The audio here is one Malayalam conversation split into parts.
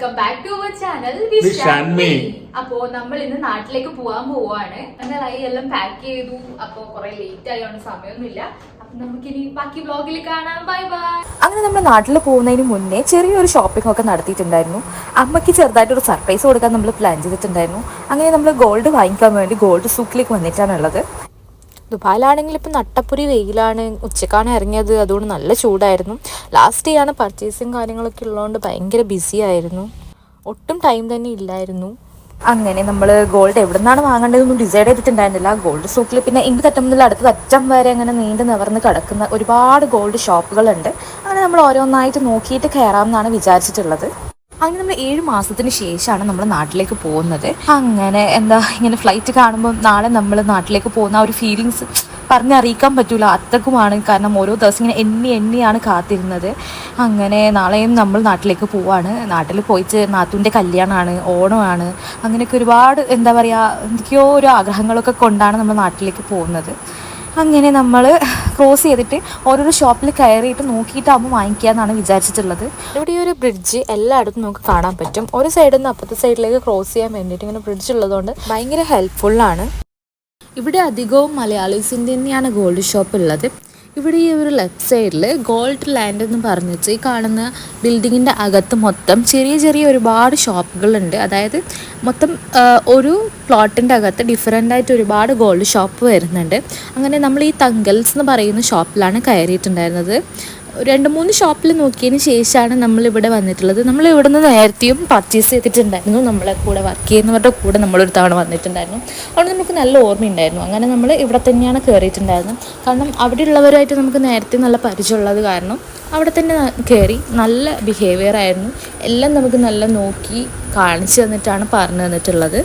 Welcome back to our channel. അപ്പോ നമ്മൾ ഇന്ന് നാട്ടിലേക്ക് പോവാൻ പോവാണ്. എന്നാലായി എല്ലാം പാക്ക് ചെയ്തു. അപ്പൊ കുറെ ലേറ്റ് ആയതുകൊണ്ട് സമയമൊന്നുമില്ല. അപ്പൊ നമുക്കിനി ബാക്കി വ്ലോഗിൽ കാണാം. Bye bye. അങ്ങനെ നമ്മൾ നാട്ടിൽ പോകുന്നതിന് മുന്നേ ചെറിയൊരു ഷോപ്പിംഗ് ഒക്കെ നടത്തിയിട്ടുണ്ടായിരുന്നു. അമ്മയ്ക്ക് ചെറുതായിട്ടൊരു സർപ്രൈസ് കൊടുക്കാൻ നമ്മൾ പ്ലാൻ ചെയ്തിട്ടുണ്ടായിരുന്നു. അങ്ങനെ നമ്മൾ ഗോൾഡ് വാങ്ങിക്കാൻ വേണ്ടി ഗോൾഡ് സൂക്കിലേക്ക് വന്നിട്ടാണുള്ളത്. ദുബായിലാണെങ്കിൽ ഇപ്പം നട്ടപ്പൊരി വെയിലാണ്, ഉച്ചക്കാണ് ഇറങ്ങിയത്, അതുകൊണ്ട് നല്ല ചൂടായിരുന്നു. ലാസ്റ്റ് ഡേ ആണ് പർച്ചേസിങ് കാര്യങ്ങളൊക്കെ ഉള്ളതുകൊണ്ട് ഭയങ്കര ബിസി ആയിരുന്നു, ഒട്ടും ടൈം തന്നെ ഇല്ലായിരുന്നു. അങ്ങനെ നമ്മൾ ഗോൾഡ് എവിടെ നിന്നാണ് വാങ്ങേണ്ടതെന്നൊന്നും ഡിസൈഡ് ചെയ്തിട്ടുണ്ടായിരുന്നില്ല. ഗോൾഡ് സൂക്കിൽ പിന്നെ ഇങ്ങ് തട്ടം മുതൽ അടുത്ത അറ്റം വരെ അങ്ങനെ നീണ്ടു നിവർന്ന് കിടക്കുന്ന ഒരുപാട് ഗോൾഡ് ഷോപ്പുകളുണ്ട്. അങ്ങനെ നമ്മൾ ഓരോന്നായിട്ട് നോക്കിയിട്ട് കയറാമെന്നാണ് വിചാരിച്ചിട്ടുള്ളത്. അങ്ങനെ നമ്മൾ 7 മാസത്തിന് ശേഷമാണ് നമ്മൾ നാട്ടിലേക്ക് പോകുന്നത്. അങ്ങനെ ഇങ്ങനെ ഫ്ലൈറ്റ് കാണുമ്പോൾ നാളെ നമ്മൾ നാട്ടിലേക്ക് പോകുന്ന ആ ഒരു ഫീലിങ്സ് പറഞ്ഞറിയിക്കാൻ പറ്റൂല, അത്രക്കുമാണ്. കാരണം ഓരോ ദിവസം ഇങ്ങനെ എണ്ണിയാണ് കാത്തിരുന്നത്. അങ്ങനെ നാളെയും നമ്മൾ നാട്ടിലേക്ക് പോവാണ്. നാട്ടിൽ പോയിട്ട് നാത്തൂൻ്റെ കല്യാണമാണ്, ഓണമാണ്, അങ്ങനെയൊക്കെ ഒരുപാട് എന്തൊക്കെയോ ഒരു ആഗ്രഹങ്ങളൊക്കെ കൊണ്ടാണ് നമ്മൾ നാട്ടിലേക്ക് പോകുന്നത്. അങ്ങനെ നമ്മൾ ക്രോസ് ചെയ്തിട്ട് ഓരോരോ ഷോപ്പിൽ കയറിയിട്ട് നോക്കിയിട്ടാകുമ്പോൾ വാങ്ങിക്കുക എന്നാണ് വിചാരിച്ചിട്ടുള്ളത്. ഇവിടെ ഈ ഒരു ബ്രിഡ്ജ് എല്ലായിടത്തും നമുക്ക് കാണാൻ പറ്റും. ഒരു സൈഡിൽ നിന്ന് അപ്പുറത്തെ സൈഡിലേക്ക് ക്രോസ് ചെയ്യാൻ വേണ്ടിയിട്ട് ഇങ്ങനെ ബ്രിഡ്ജ് ഉള്ളതുകൊണ്ട് ഭയങ്കര ഹെൽപ്ഫുള്ളാണ്. ഇവിടെ അധികവും മലയാളീസിൻ്റെ തന്നെയാണ് ഗോൾഡ് ഷോപ്പ് ഉള്ളത്. ഇവിടെ ഈ ഒരു ലെഫ്റ്റ് സൈഡിൽ ഗോൾഡ് ലാൻഡ് എന്ന് പറഞ്ഞിട്ട് ഈ കാണുന്ന ബിൽഡിങ്ങിൻ്റെ അകത്ത് മൊത്തം ചെറിയ ചെറിയ ഒരുപാട് ഷോപ്പുകളുണ്ട്. അതായത് മൊത്തം ഒരു പ്ലോട്ടിൻ്റെ അകത്ത് ഡിഫറൻ്റായിട്ട് ഒരുപാട് ഗോൾഡ് ഷോപ്പ് വരുന്നുണ്ട്. അങ്ങനെ നമ്മൾ ഈ തങ്കൽസ് എന്ന് പറയുന്ന ഷോപ്പിലാണ് കയറിയിട്ടുണ്ടായിരുന്നത്. 2-3 ഷോപ്പിൽ നോക്കിയതിന് ശേഷമാണ് നമ്മളിവിടെ വന്നിട്ടുള്ളത്. നമ്മൾ ഇവിടെ നിന്ന് നേരത്തെയും പർച്ചേസ് ചെയ്തിട്ടുണ്ടായിരുന്നു. നമ്മളെ കൂടെ വർക്ക് ചെയ്യുന്നവരുടെ കൂടെ നമ്മളൊരു തവണ വന്നിട്ടുണ്ടായിരുന്നു. അതുകൊണ്ട് നമുക്ക് നല്ല ഓർമ്മയുണ്ടായിരുന്നു. അങ്ങനെ നമ്മൾ ഇവിടെ തന്നെയാണ് കയറിയിട്ടുണ്ടായിരുന്നത്. കാരണം അവിടെ ഉള്ളവരായിട്ട് നമുക്ക് നേരത്തെ നല്ല പരിചയമുള്ളത് കാരണം അവിടെ തന്നെ കയറി. നല്ല ബിഹേവിയർ ആയിരുന്നു. എല്ലാം നമുക്ക് നല്ല നോക്കി കാണിച്ചു തന്നിട്ടാണ് പറഞ്ഞു തന്നിട്ടുള്ളത്.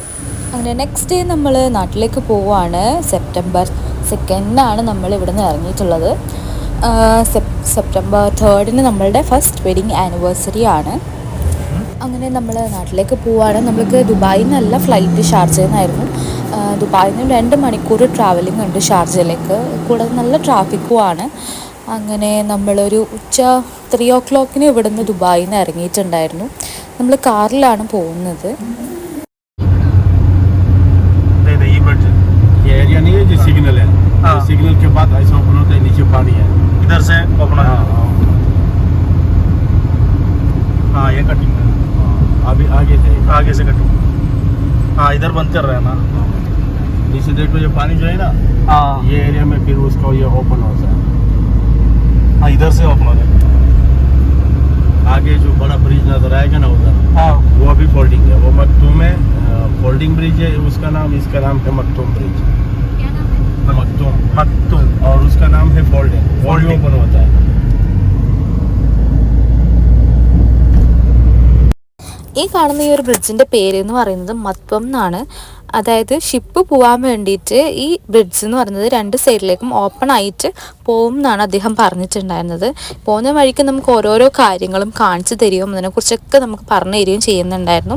അങ്ങനെ നെക്സ്റ്റ് ഡേ നമ്മൾ നാട്ടിലേക്ക് പോവുകയാണ്. സെപ്റ്റംബർ 2 നമ്മൾ ഇവിടെ നിന്ന് ഇറങ്ങിയിട്ടുള്ളത്. സെപ്റ്റംബർ 3 നമ്മളുടെ ഫസ്റ്റ് വെഡിങ് ആനിവേഴ്സറി ആണ്. അങ്ങനെ നമ്മൾ നാട്ടിലേക്ക് പോവുകയാണ്. നമ്മൾക്ക് ദുബായിൽ നിന്നല്ല ഫ്ലൈറ്റ് ഷാർജയിൽ നിന്നായിരുന്നു. ദുബായിൽ നിന്ന് 2 മണിക്കൂർ ട്രാവലിംഗ് ഉണ്ട് ഷാർജയിലേക്ക്. കൂടാതെ നല്ല ട്രാഫിക്കും ആണ്. അങ്ങനെ നമ്മളൊരു ഉച്ച 3 o'clock ഇവിടെ നിന്ന് ദുബായിൽ നിന്ന് ഇറങ്ങിയിട്ടുണ്ടായിരുന്നു. നമ്മൾ കാറിലാണ് പോകുന്നത്. सिग्नल के बाद ऐसा ओपन होता है, नीचे पानी है, इधर से ओपन है। हाँ ये कटिंग है, अभी आगे से कटिंग। हाँ इधर बंद कर रहे हैं ना, नीचे देखो ये पानी जो है ना, हाँ ये एरिया में फिर उसका ये ओपन होता है। हाँ इधर से ओपन होता है। आगे जो बड़ा ब्रिज नजर आएगा ना उधर, हाँ वो अभी फोल्डिंग है, वो मखतूम है। फोल्डिंग ब्रिज है उसका नाम, इसका नाम है मखतूम ब्रिज। मखतूम और उसका नाम है फोल्डिंग ओपन होता है। ഈ കാണുന്ന ഈ ഒരു ബ്രിഡ്ജിൻ്റെ പേര് എന്ന് പറയുന്നത് മത്വം എന്നാണ്. അതായത് ഷിപ്പ് പോകാൻ വേണ്ടിയിട്ട് ഈ ബ്രിഡ്ജ് എന്ന് പറയുന്നത് 2 സൈഡിലേക്കും ഓപ്പൺ ആയിട്ട് പോകും എന്നാണ് അദ്ദേഹം പറഞ്ഞിട്ടുണ്ടായിരുന്നത്. പോകുന്ന വഴിക്ക് നമുക്ക് ഓരോരോ കാര്യങ്ങളും കാണിച്ചു തരികയും അതിനെക്കുറിച്ചൊക്കെ നമുക്ക് പറഞ്ഞു തരികയും ചെയ്യുന്നുണ്ടായിരുന്നു.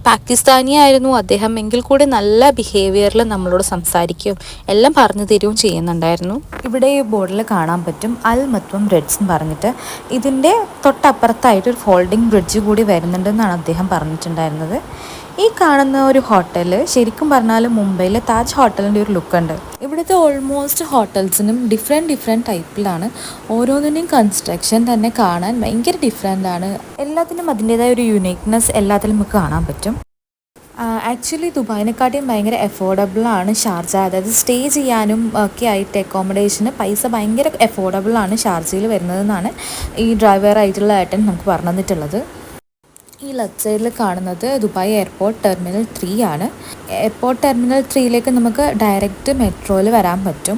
പാകിസ്ഥാനി ആയിരുന്നു അദ്ദേഹം, എങ്കിൽ കൂടി നല്ല ബിഹേവിയറിൽ നമ്മളോട് സംസാരിക്കുകയും എല്ലാം പറഞ്ഞു തരികയും ചെയ്യുന്നുണ്ടായിരുന്നു. ഇവിടെ ഈ ബോർഡിൽ കാണാൻ പറ്റും അൽ മത്വം ബ്രിഡ്ജ് എന്ന് പറഞ്ഞിട്ട്. ഇതിൻ്റെ തൊട്ടപ്പുറത്തായിട്ട് ഒരു ഫോൾഡിംഗ് ബ്രിഡ്ജ് കൂടി വരുന്നുണ്ടെന്നാണ് അദ്ദേഹം പറഞ്ഞിട്ടുണ്ടായിരുന്നത്. ഈ കാണുന്ന ഒരു ഹോട്ടൽ ശരിക്കും പറഞ്ഞാൽ മുംബൈയിലെ താജ് ഹോട്ടലിൻ്റെ ഒരു ലുക്കുണ്ട്. ഇവിടുത്തെ ഓൾമോസ്റ്റ് ഹോട്ടൽസിനും ഡിഫറെൻറ്റ് ടൈപ്പിലാണ്. ഓരോന്നിൻ്റെയും കൺസ്ട്രക്ഷൻ തന്നെ കാണാൻ ഭയങ്കര ഡിഫറെൻ്റാണ്. എല്ലാത്തിനും അതിൻ്റേതായ ഒരു യുണീക്നെസ് എല്ലാത്തിലും നമുക്ക് കാണാൻ പറ്റും. ആക്ച്വലി ദുബായിനെക്കാട്ടിയും ഭയങ്കര അഫോർഡബിളാണ് ഷാർജ. അതായത് സ്റ്റേ ചെയ്യാനും ഒക്കെ ആയിട്ട് അക്കോമഡേഷന് പൈസ ഭയങ്കര അഫോർഡബിളാണ് ഷാർജയിൽ വരുന്നതെന്നാണ് ഈ ഡ്രൈവറായിട്ടുള്ള ഏട്ടൻ നമുക്ക് പറഞ്ഞു തന്നിട്ടുള്ളത്. ഈ ലെഫ്റ്റ് സൈഡിൽ കാണുന്നത് ദുബായ് എയർപോർട്ട് ടെർമിനൽ 3 ആണ്. എയർപോർട്ട് ടെർമിനൽ 3യിലേക്ക് നമുക്ക് ഡയറക്റ്റ് മെട്രോയിൽ വരാൻ പറ്റും.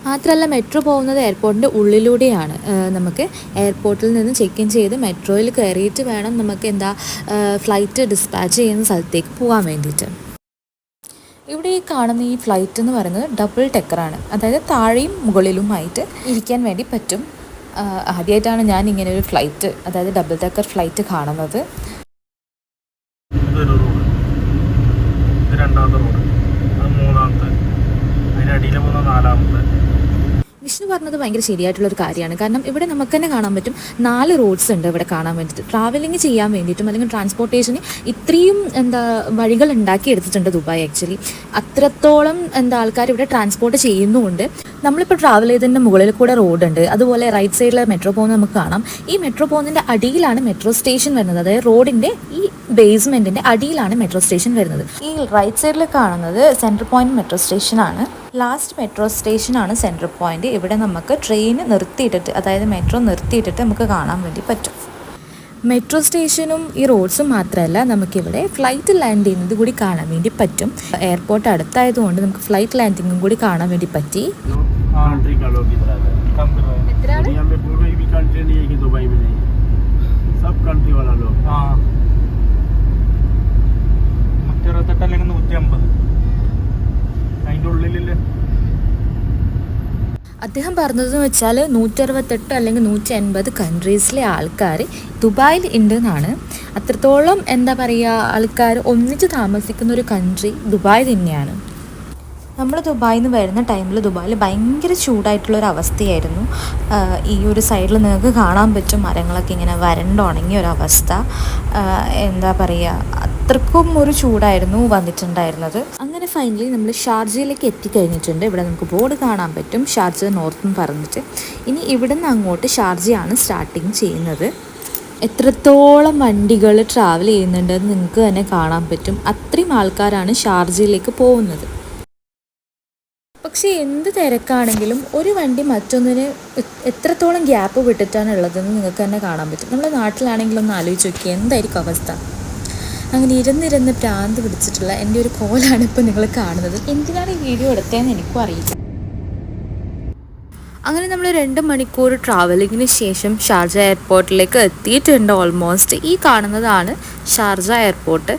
മാത്രമല്ല മെട്രോ പോകുന്നത് എയർപോർട്ടിൻ്റെ ഉള്ളിലൂടെയാണ്. നമുക്ക് എയർപോർട്ടിൽ നിന്ന് ചെക്ക് ഇൻ ചെയ്ത് മെട്രോയിൽ കയറിയിട്ട് വേണം നമുക്ക് ഫ്ലൈറ്റ് ഡിസ്പാച്ച് ചെയ്യുന്ന സ്ഥലത്തേക്ക് പോകാൻ വേണ്ടിയിട്ട്. ഇവിടെ ഈ കാണുന്ന ഈ ഫ്ലൈറ്റ് എന്ന് പറയുന്നത് ഡബിൾ ഡെക്കറാണ്. അതായത് താഴെയും മുകളിലുമായിട്ട് ഇരിക്കാൻ വേണ്ടി പറ്റും. ആദ്യമായിട്ടാണ് ഞാൻ ഇങ്ങനെ ഒരു ഫ്ലൈറ്റ്, അതായത് ഡബിൾ ഡെക്കർ ഫ്ലൈറ്റ് കാണുന്നത്. വിഷ്ണു പറഞ്ഞത് ഭയങ്കര ശരിയായിട്ടുള്ളൊരു കാര്യമാണ്. കാരണം ഇവിടെ നമുക്ക് തന്നെ കാണാൻ പറ്റും 4 റോഡ്സ് ഉണ്ട് ഇവിടെ കാണാൻ വേണ്ടിയിട്ട്. ട്രാവലിംഗ് ചെയ്യാൻ വേണ്ടിയിട്ടും അല്ലെങ്കിൽ ട്രാൻസ്പോർട്ടേഷന് ഇത്രയും വഴികൾ ഉണ്ടാക്കി എടുത്തിട്ടുണ്ട് ദുബായ്. ആക്ച്വലി അത്രത്തോളം ആൾക്കാർ ഇവിടെ ട്രാൻസ്പോർട്ട് ചെയ്യുന്നുമുണ്ട്. നമ്മളിപ്പോൾ ട്രാവൽ ചെയ്തതിൻ്റെ മുകളിൽ കൂടെ റോഡുണ്ട്. അതുപോലെ റൈറ്റ് സൈഡിൽ മെട്രോ പോകുന്നത് നമുക്ക് കാണാം. ഈ മെട്രോ പോകുന്നതിൻ്റെ അടിയിലാണ് മെട്രോ സ്റ്റേഷൻ വരുന്നത്. അതായത് റോഡിൻ്റെ ഈ ബേസ്മെൻറ്റിൻ്റെ അടിയിലാണ് മെട്രോ സ്റ്റേഷൻ വരുന്നത്. ഈ റൈറ്റ് സൈഡിൽ കാണുന്നത് സെൻട്രൽ പോയിന്റ് മെട്രോ സ്റ്റേഷനാണ്. ലാസ്റ്റ് മെട്രോ സ്റ്റേഷനാണ് സെൻട്രൽ പോയിന്റ്. ഇവിടെ നമുക്ക് ട്രെയിൻ നിർത്തിയിട്ടിട്ട്, അതായത് മെട്രോ നിർത്തിയിട്ടിട്ട് നമുക്ക് കാണാൻ വേണ്ടി പറ്റും. മെട്രോ സ്റ്റേഷനും ഈ റോഡ്സും മാത്രമല്ല, നമുക്കിവിടെ ഫ്ലൈറ്റ് ലാൻഡ് ചെയ്യുന്നത് കൂടി കാണാൻ വേണ്ടി പറ്റും. എയർപോർട്ട് അടുത്തായതുകൊണ്ട് നമുക്ക് ഫ്ലൈറ്റ് ലാൻഡിങ്ങും കൂടി കാണാൻ വേണ്ടി പറ്റി. कंट्री का लोग इधर आते हैं। दुनिया में कोई भी कंट्री नहीं है कि दुबई में नहीं, सब कंट्री वाला लोग। 168 അല്ലെങ്കിൽ 150 അതിൻ്റെ ഉള്ളിലല്ലേ. അദ്ദേഹം പറഞ്ഞതെന്ന് വെച്ചാൽ 168 അല്ലെങ്കിൽ 180 കൺട്രീസിലെ ആൾക്കാർ ദുബായിൽ ഉണ്ടെന്നാണ്. അത്രത്തോളം ആൾക്കാർ ഒന്നിച്ച് താമസിക്കുന്ന ഒരു കൺട്രി ദുബായ് തന്നെയാണ്. നമ്മൾ ദുബായിൽ നിന്ന് വരുന്ന ടൈമിൽ ദുബായിൽ ഭയങ്കര ചൂടായിട്ടുള്ളൊരു അവസ്ഥയായിരുന്നു. ഈ ഒരു സൈഡിൽ നിങ്ങൾക്ക് കാണാൻ പറ്റും മരങ്ങളൊക്കെ ഇങ്ങനെ വരണ്ടുണങ്ങിയ ഒരവസ്ഥ. അത്രക്കും ഒരു ചൂടായിരുന്നു വന്നിട്ടുണ്ടായിരുന്നത്. അങ്ങനെ ഫൈനലി നമ്മൾ ഷാർജയിലേക്ക് എത്തിക്കഴിഞ്ഞിട്ടുണ്ട്. ഇവിടെ നമുക്ക് ബോർഡ് കാണാൻ പറ്റും, ഷാർജ നോർത്ത് എന്ന് പറഞ്ഞിട്ട്. ഇനി ഇവിടെ നിന്ന് അങ്ങോട്ട് ഷാർജയാണ് സ്റ്റാർട്ടിങ് ചെയ്യുന്നത്. എത്രത്തോളം വണ്ടികൾ ട്രാവൽ ചെയ്യുന്നുണ്ടെന്ന് നിങ്ങൾക്ക് തന്നെ കാണാൻ പറ്റും. അത്രയും ആൾക്കാരാണ് ഷാർജയിലേക്ക് പോകുന്നത്. പക്ഷേ എന്ത് തിരക്കാണെങ്കിലും ഒരു വണ്ടി മറ്റൊന്നിന് എത്രത്തോളം ഗ്യാപ്പ് വിട്ടിട്ടാണ് ഉള്ളതെന്ന് നിങ്ങൾക്ക് തന്നെ കാണാൻ പറ്റും. നമ്മുടെ നാട്ടിലാണെങ്കിലും ഒന്ന് ആലോചിച്ച് നോക്കി എന്തായിരിക്കും അവസ്ഥ. അങ്ങനെ ഇരുന്നിരുന്ന് ഭ്രാന്ത് പിടിച്ചിട്ടുള്ള എൻ്റെ ഒരു കോലാണ് ഇപ്പോൾ നിങ്ങൾ കാണുന്നത്. എന്തിനാണ് ഈ വീഡിയോ എടുത്തതെന്ന് എനിക്കും അറിയില്ല. അങ്ങനെ നമ്മൾ 2 മണിക്കൂർ ട്രാവലിങ്ങിന് ശേഷം ഷാർജ എയർപോർട്ടിലേക്ക് എത്തിയിട്ടുണ്ട് ഓൾമോസ്റ്റ്. ഈ കാണുന്നതാണ് ഷാർജ എയർപോർട്ട്.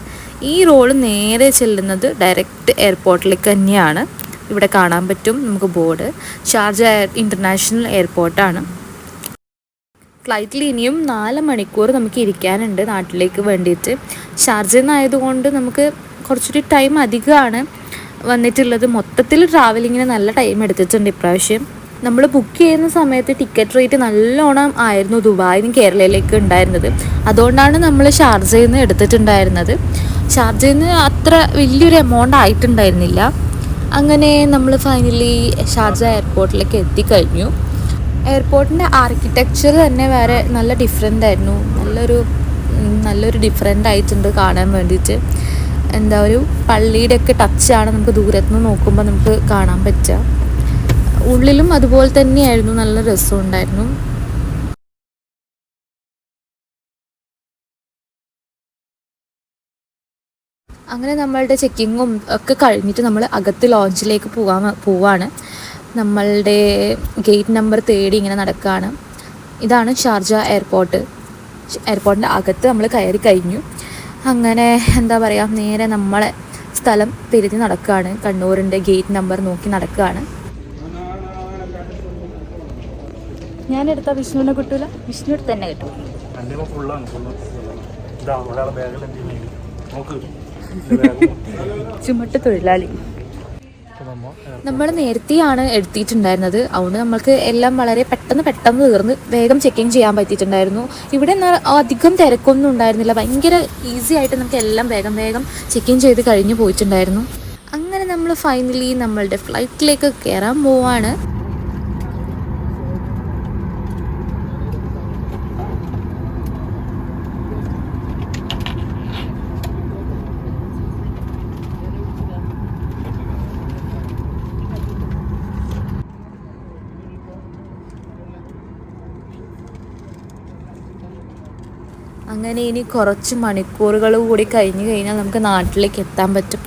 ഈ റോഡ് നേരെ ചെല്ലുന്നത് ഡയറക്റ്റ് എയർപോർട്ടിലേക്ക് തന്നെയാണ്. ഇവിടെ കാണാൻ പറ്റും നമുക്ക് ബോർഡ്. Sharjah international എയർപോർട്ടാണ്. ഫ്ലൈറ്റിൽ ഇനിയും 4 മണിക്കൂർ നമുക്ക് ഇരിക്കാനുണ്ട് നാട്ടിലേക്ക് വേണ്ടിയിട്ട്. ഷാർജയിൽ നിന്നായതുകൊണ്ട് നമുക്ക് കുറച്ചൊരു ടൈം അധികമാണ് വന്നിട്ടുള്ളത്. മൊത്തത്തിൽ ട്രാവലിങ്ങിന് നല്ല ടൈം എടുത്തിട്ടുണ്ട് ഇപ്രാവശ്യം. നമ്മൾ ബുക്ക് ചെയ്യുന്ന സമയത്ത് ടിക്കറ്റ് റേറ്റ് നല്ലോണം ആയിരുന്നു ദുബായിൽ നിന്ന് കേരളയിലേക്ക് ഉണ്ടായിരുന്നത്. അതുകൊണ്ടാണ് നമ്മൾ ഷാർജയിൽ നിന്ന് എടുത്തിട്ടുണ്ടായിരുന്നത്. ഷാർജയിൽ നിന്ന് അത്ര വലിയൊരു എമൗണ്ട് ആയിട്ടുണ്ടായിരുന്നില്ല. അങ്ങനെ നമ്മൾ ഫൈനലി ഷാർജ എയർപോർട്ടിലേക്ക് എത്തിക്കഴിഞ്ഞു. എയർപോർട്ടിൻ്റെ ആർക്കിടെക്ചർ തന്നെ വേറെ നല്ല ഡിഫറെൻ്റ് ആയിരുന്നു. നല്ലൊരു ഡിഫറെൻ്റ് ആയിട്ടുണ്ട് കാണാൻ വേണ്ടിയിട്ട്. ഒരു പള്ളിയുടെ ഒക്കെ ടച്ചാണ് നമുക്ക് ദൂരത്തുനിന്ന് നോക്കുമ്പോൾ നമുക്ക് കാണാൻ പറ്റുക. ഉള്ളിലും അതുപോലെ തന്നെയായിരുന്നു, നല്ല രസമുണ്ടായിരുന്നു. അങ്ങനെ നമ്മളുടെ ചെക്കിങ്ങും ഒക്കെ കഴിഞ്ഞിട്ട് നമ്മൾ അകത്ത് ലോഞ്ചിലേക്ക് പോവാണ്. നമ്മളുടെ ഗേറ്റ് നമ്പർ തേടി ഇങ്ങനെ നടക്കുകയാണ്. ഇതാണ് ഷാർജ എയർപോർട്ട്. എയർപോർട്ടിൻ്റെ അകത്ത് നമ്മൾ കയറി കഴിഞ്ഞു. അങ്ങനെ നേരെ നമ്മളെ സ്ഥലം തിരിഞ്ഞ് നടക്കുകയാണ്. കണ്ണൂരിൻ്റെ ഗേറ്റ് നമ്പർ നോക്കി നടക്കുകയാണ്. ഞാനെടുത്ത വിഷ്ണുവിനെ കിട്ടൂല, വിഷ്ണു എടുത്ത് തന്നെ കിട്ടും. ചുമട്ട് തൊഴിലാളി. നമ്മൾ നേരത്തെയാണ് എടുത്തിട്ടുണ്ടായിരുന്നത്. അതുകൊണ്ട് നമ്മൾക്ക് എല്ലാം വളരെ പെട്ടെന്ന് തീർന്ന് വേഗം ചെക്കിങ് ചെയ്യാൻ പറ്റിയിട്ടുണ്ടായിരുന്നു. ഇവിടെ അധികം തിരക്കൊന്നും ഉണ്ടായിരുന്നില്ല. ഭയങ്കര ഈസി ആയിട്ട് നമുക്ക് എല്ലാം വേഗം ചെക്കിങ് ചെയ്ത് കഴിഞ്ഞ് പോയിട്ടുണ്ടായിരുന്നു. അങ്ങനെ നമ്മൾ ഫൈനലി നമ്മളുടെ ഫ്ലൈറ്റിലേക്ക് കയറാൻ പോവാണ്. അങ്ങനെ ഇനി കുറച്ച് മണിക്കൂറുകൾ കൂടി കഴിഞ്ഞാൽ നമുക്ക് നാട്ടിലേക്ക് എത്താൻ പറ്റും.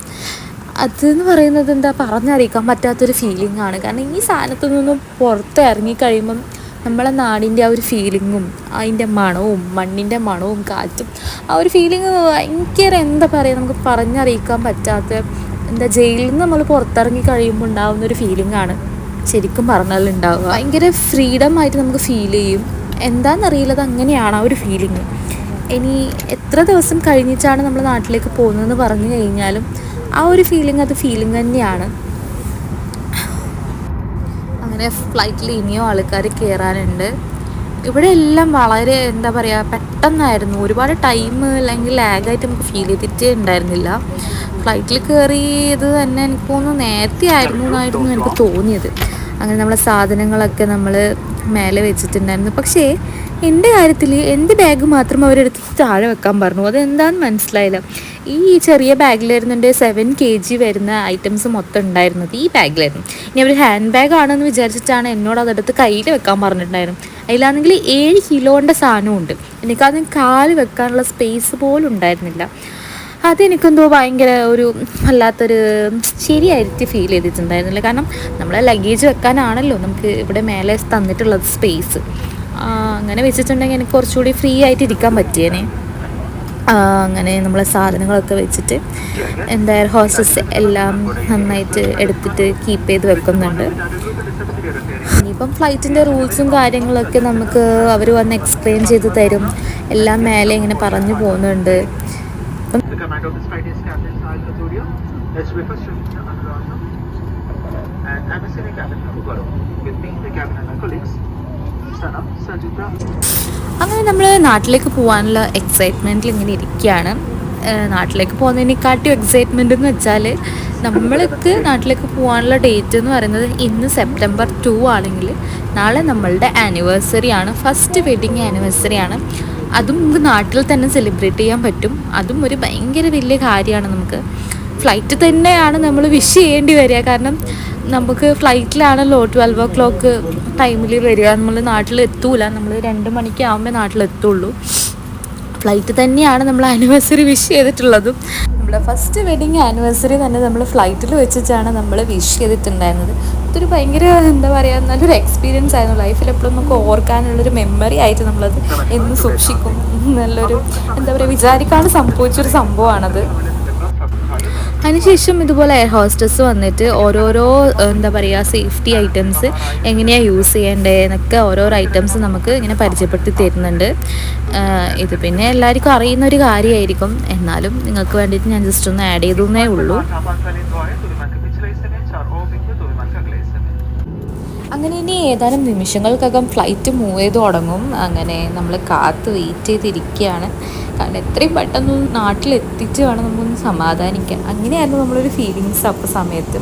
അതെന്ന് പറയുന്നത് പറഞ്ഞറിയിക്കാൻ പറ്റാത്തൊരു ഫീലിംഗ് ആണ്. കാരണം ഈ സാധനത്തു നിന്നും പുറത്ത് ഇറങ്ങിക്കഴിയുമ്പം നമ്മളെ നാടിൻ്റെ ആ ഒരു ഫീലിങ്ങും അതിൻ്റെ മണവും മണ്ണിൻ്റെ മണവും കാറ്റും ആ ഒരു ഫീലിംഗ് ഭയങ്കര നമുക്ക് പറഞ്ഞറിയിക്കാൻ പറ്റാത്ത ജയിലിൽ നിന്ന് നമ്മൾ പുറത്തിറങ്ങി കഴിയുമ്പോൾ ഉണ്ടാകുന്നൊരു ഫീലിംഗാണ് ശരിക്കും പറഞ്ഞാൽ ഉണ്ടാവുക. ഭയങ്കര ഫ്രീഡം ആയിട്ട് നമുക്ക് ഫീൽ ചെയ്യും. എന്താണെന്നറിയില്ല, അത് അങ്ങനെയാണ് ആ ഒരു ഫീലിംഗ്. ഇനി എത്ര ദിവസം കഴിഞ്ഞിട്ടാണ് നമ്മൾ നാട്ടിലേക്ക് പോകുന്നതെന്ന് പറഞ്ഞു കഴിഞ്ഞാലും ആ ഒരു ഫീലിംഗ് തന്നെയാണ്. അങ്ങനെ അങ്ങനെ ഫ്ലൈറ്റിൽ ഇനിയും ആൾക്കാർ കയറാനുണ്ട്. ഇവിടെ എല്ലാം വളരെ എന്താ പറയുക പെട്ടെന്നായിരുന്നു. ഒരുപാട് ടൈം അല്ലെങ്കിൽ ലാഗായിട്ട് നമുക്ക് ഫീൽ ചെയ്തിട്ടേ ഉണ്ടായിരുന്നില്ല. ഫ്ലൈറ്റിൽ കയറിയത് തന്നെ എനിക്ക് തോന്നുന്നു നേരത്തെ എന്നായിരുന്നു എനിക്ക് തോന്നിയത്. അങ്ങനെ നമ്മളെ സാധനങ്ങളൊക്കെ നമ്മൾ മേലെ വെച്ചിട്ടുണ്ടായിരുന്നു. പക്ഷേ എൻ്റെ കാര്യത്തിൽ എൻ്റെ ബാഗ് മാത്രം അവരെടുത്ത് താഴെ വെക്കാൻ പറഞ്ഞു. അതെന്താണെന്ന് മനസ്സിലായില്ല. ഈ ചെറിയ ബാഗിലായിരുന്നു എൻ്റെ 7 kg വരുന്ന ഐറ്റംസ് മൊത്തം ഉണ്ടായിരുന്നത്. ഈ ബാഗിലായിരുന്നു. ഇനി അവർ ഹാൻഡ് ബാഗ് ആണെന്ന് വിചാരിച്ചിട്ടാണ് എന്നോട് അതെടുത്ത് കയ്യിൽ വെക്കാൻ പറഞ്ഞിട്ടുണ്ടായിരുന്നു. അതിലാണെങ്കിൽ 7 കിലോൻ്റെ സാധനമുണ്ട്. എനിക്കതിന് കാല് വെക്കാനുള്ള സ്പേസ് പോലും ഉണ്ടായിരുന്നില്ല. അതെനിക്കെന്തോ ഭയങ്കര ഒരു വല്ലാത്തൊരു ശരിയായിട്ട് ഫീൽ ചെയ്തിട്ടുണ്ടായിരുന്നില്ല. കാരണം നമ്മളെ ലഗേജ് വെക്കാനാണല്ലോ നമുക്ക് ഇവിടെ മേലെ തന്നിട്ടുള്ളത് സ്പേസ്. അങ്ങനെ വെച്ചിട്ടുണ്ടെങ്കിൽ എനിക്ക് കുറച്ചുകൂടി ഫ്രീ ആയിട്ട് ഇരിക്കാൻ പറ്റിയേനെ. അങ്ങനെ നമ്മളെ സാധനങ്ങളൊക്കെ വെച്ചിട്ട് എന്താ എയർ ഹോസ്റ്റസ് എല്ലാം നന്നായിട്ട് എടുത്തിട്ട് കീപ്പ് ചെയ്ത് വെക്കുന്നുണ്ട്. ഇനിയിപ്പം ഫ്ലൈറ്റിൻ്റെ റൂൾസും കാര്യങ്ങളൊക്കെ നമുക്ക് അവർ വന്ന് എക്സ്പ്ലെയിൻ ചെയ്ത് തരും. എല്ലാം മേലെ ഇങ്ങനെ പറഞ്ഞു പോകുന്നുണ്ട്. The command of this flight is Captain Sahil Kathuria, HVFS Shamina Anuradha, and I'm a senior cabin crew Gaurav. With me, the cabin and my colleagues, Sanam, Sanjita. അങ്ങനെ നമ്മൾ നാട്ടിലേക്ക് പോകാനുള്ള എക്സൈറ്റ്മെൻറ്റിൽ ഇങ്ങനെ ഇരിക്കുകയാണ്. നാട്ടിലേക്ക് പോകുന്നതിനെക്കാട്ടും എക്സൈറ്റ്മെൻ്റ് എന്ന് വെച്ചാൽ നമ്മൾക്ക് നാട്ടിലേക്ക് പോകാനുള്ള ഡേറ്റ് എന്ന് പറയുന്നത് ഇന്ന് September 2 ആണെങ്കിൽ നാളെ നമ്മളുടെ ആനിവേഴ്സറി ആണ്. ഫസ്റ്റ് വെഡിങ് ആനിവേഴ്സറി ആണ്. അതും നമുക്ക് നാട്ടിൽ തന്നെ സെലിബ്രേറ്റ് ചെയ്യാൻ പറ്റും. അതും ഒരു ഭയങ്കര വലിയ കാര്യമാണ്. നമുക്ക് ഫ്ലൈറ്റ് തന്നെയാണ് നമ്മൾ വിഷ് ചെയ്യേണ്ടി വരിക. കാരണം നമുക്ക് ഫ്ലൈറ്റിലാണല്ലോ 12 o'clock ടൈമിൽ വരിക. നമ്മൾ നാട്ടിലെത്തൂല. നമ്മൾ 2 മണിക്കാവുമ്പോൾ നാട്ടിലെത്തുള്ളൂ. ഫ്ലൈറ്റ് തന്നെയാണ് നമ്മൾ ആനിവേഴ്സറി വിഷ് ചെയ്തിട്ടുള്ളതും. നമ്മുടെ ഫസ്റ്റ് വെഡിങ് ആനിവേഴ്സറി തന്നെ നമ്മൾ ഫ്ലൈറ്റിൽ വെച്ചിട്ടാണ് നമ്മൾ വിഷ് ചെയ്തിട്ടുണ്ടായിരുന്നത്. ഇതൊരു ഭയങ്കര എന്താ പറയുക നല്ലൊരു എക്സ്പീരിയൻസ് ആയിരുന്നു. ലൈഫിൽ എപ്പോഴും നമുക്ക് ഓർക്കാനുള്ളൊരു മെമ്മറി ആയിട്ട് നമ്മളത് എന്നും സൂക്ഷിക്കും. നല്ലൊരു എന്താ പറയുക വിചാരിക്കാണ്ട് സംഭവിച്ചൊരു സംഭവമാണത്. അതിനുശേഷം ഇതുപോലെ എയർ ഹോസ്റ്റസ് വന്നിട്ട് ഓരോരോ എന്താ പറയുക സേഫ്റ്റി ഐറ്റംസ് എങ്ങനെയാണ് യൂസ് ചെയ്യേണ്ടത് എന്നൊക്കെ ഓരോരോ ഐറ്റംസ് നമുക്ക് ഇങ്ങനെ പരിചയപ്പെടുത്തി തരുന്നുണ്ട്. ഇത് പിന്നെ എല്ലാവർക്കും അറിയുന്ന ഒരു കാര്യമായിരിക്കും. എന്നാലും നിങ്ങൾക്ക് വേണ്ടിയിട്ട് ഞാൻ ജസ്റ്റ് ഒന്ന് ആഡ് ചെയ്തേ ഉള്ളൂ. അങ്ങനെ ഇനി ഏതാനും നിമിഷങ്ങൾക്കകം ഫ്ലൈറ്റ് മൂവ് ചെയ്ത് തുടങ്ങും. അങ്ങനെ നമ്മൾ കാത്ത് വെയിറ്റ് ചെയ്തിരിക്കുകയാണ്. കാരണം എത്രയും പെട്ടെന്ന് നാട്ടിലെത്തിച്ച് വേണം നമുക്കൊന്ന് സമാധാനിക്കാൻ. അങ്ങനെയായിരുന്നു നമ്മളൊരു ഫീലിങ്സ് അപ്പോൾ സമയത്ത്.